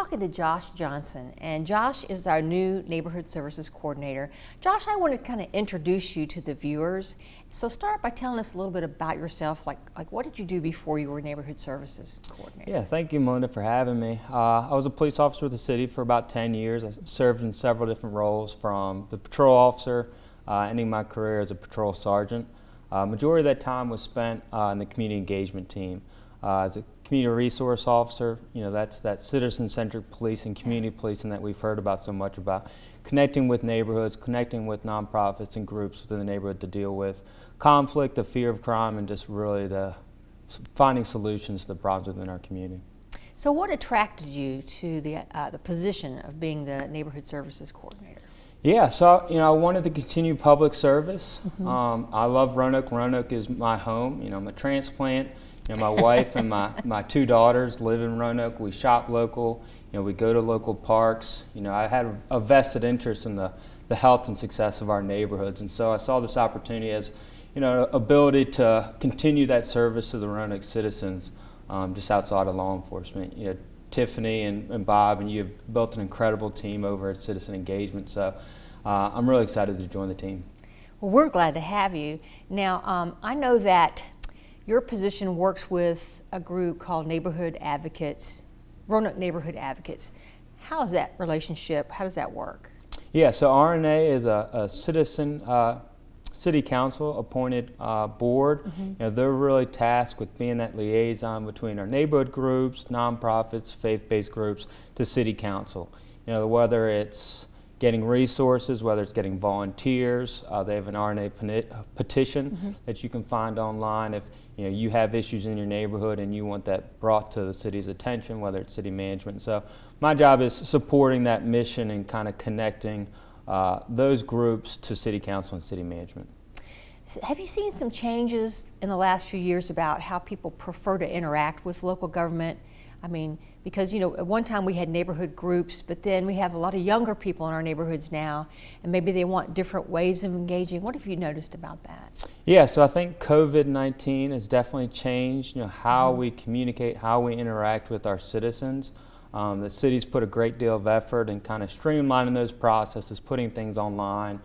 talking to Josh Johnson, and Josh is our new Neighborhood Services Coordinator. Josh, I want to kind of introduce you to the viewers. So start by telling us a little bit about yourself, like what did you do before you were Neighborhood Services Coordinator? Yeah, thank you, Melinda, for having me. I was a police officer with the city for about 10 years. I served in several different roles, from the patrol officer, ending my career as a patrol sergeant. Majority of that time was spent in the community engagement team. As a community resource officer, that's that citizen-centric policing, community policing that we've heard about so much about, connecting with neighborhoods, connecting with nonprofits and groups within the neighborhood to deal with conflict, the fear of crime, and just really finding solutions to the problems within our community. So what attracted you to the position of being the Neighborhood Services Coordinator? Yeah, so I wanted to continue public service. I love Roanoke. Roanoke is my home. I'm a transplant. My wife and my two daughters live in Roanoke. We shop local. We go to local parks. I had a vested interest in the health and success of our neighborhoods, and so I saw this opportunity as ability to continue that service to the Roanoke citizens just outside of law enforcement. Tiffany and Bob and you have built an incredible team over at Citizen Engagement, so I'm really excited to join the team. Well, we're glad to have you. Now, I know that your position works with a group called Neighborhood Advocates, Roanoke Neighborhood Advocates. How is that relationship? How does that work? Yeah, so RNA is a citizen city council appointed board. They're really tasked with being that liaison between our neighborhood groups, nonprofits, faith-based groups to city council. Whether it's getting resources, whether it's getting volunteers. They have an RNA petition that you can find online if you have issues in your neighborhood and you want that brought to the city's attention, whether it's city management. So my job is supporting that mission and kind of connecting those groups to city council and city management. Have you seen some changes in the last few years about how people prefer to interact with local government? I mean, because at one time we had neighborhood groups, but then we have a lot of younger people in our neighborhoods now, and maybe they want different ways of engaging. What have you noticed about that? Yeah, so I think COVID-19 has definitely changed how we communicate, how we interact with our citizens. The city's put a great deal of effort in kind of streamlining those processes, putting things online,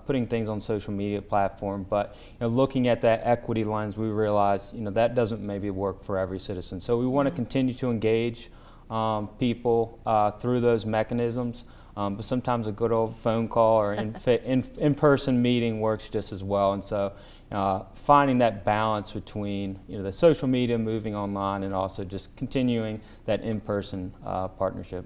putting things on social media platform, but looking at that equity lens, we realize that doesn't maybe work for every citizen. So we want to continue to engage people through those mechanisms, but sometimes a good old phone call or in-person meeting works just as well. And so finding that balance between the social media moving online and also just continuing that in-person partnership.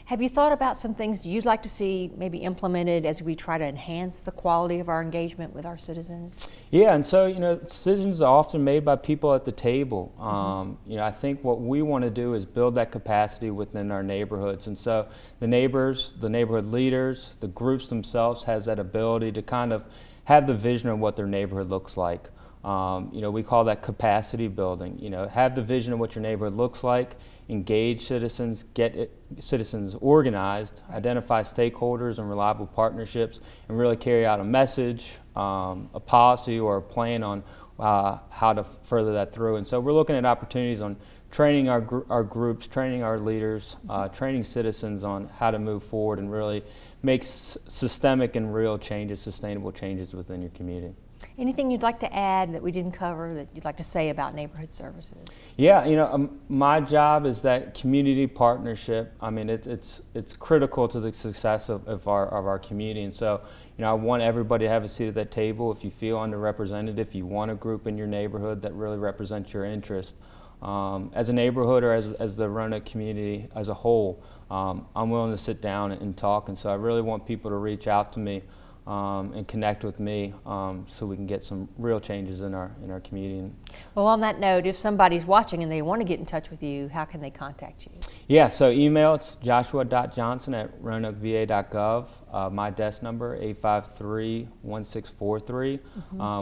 Have you thought about some things you'd like to see maybe implemented as we try to enhance the quality of our engagement with our citizens? Yeah, and so decisions are often made by people at the table. I think what we want to do is build that capacity within our neighborhoods, and so the neighbors, the neighborhood leaders, the groups themselves has that ability to kind of have the vision of what their neighborhood looks like. We call that capacity building. Have the vision of what your neighborhood looks like, engage citizens, get citizens organized, identify stakeholders and reliable partnerships, and really carry out a message, a policy, or a plan on how to further that through. And so we're looking at opportunities on training our groups, training our leaders, training citizens on how to move forward and really make systemic and real changes, sustainable changes within your community. Anything you'd like to add that we didn't cover that you'd like to say about neighborhood services? Yeah, my job is that community partnership. I mean, it's critical to the success of our community, and so I want everybody to have a seat at that table. If you feel underrepresented, if you want a group in your neighborhood that really represents your interest, as a neighborhood or as the Roanoke community as a whole, I'm willing to sit down and talk, and so I really want people to reach out to me and connect with me so we can get some real changes in our community. Well, on that note, if somebody's watching and they want to get in touch with you, how can they contact you? Yeah, so email, it's joshua.johnson@roanokeva.gov. My desk number, 853-1643.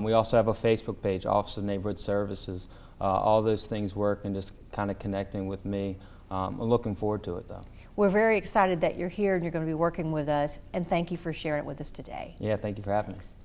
We also have a Facebook page, Office of Neighborhood Services. All those things work, and just kind of connecting with me. I'm looking forward to it, though. We're very excited that you're here and you're going to be working with us, and thank you for sharing it with us today. Yeah, thank you for having us.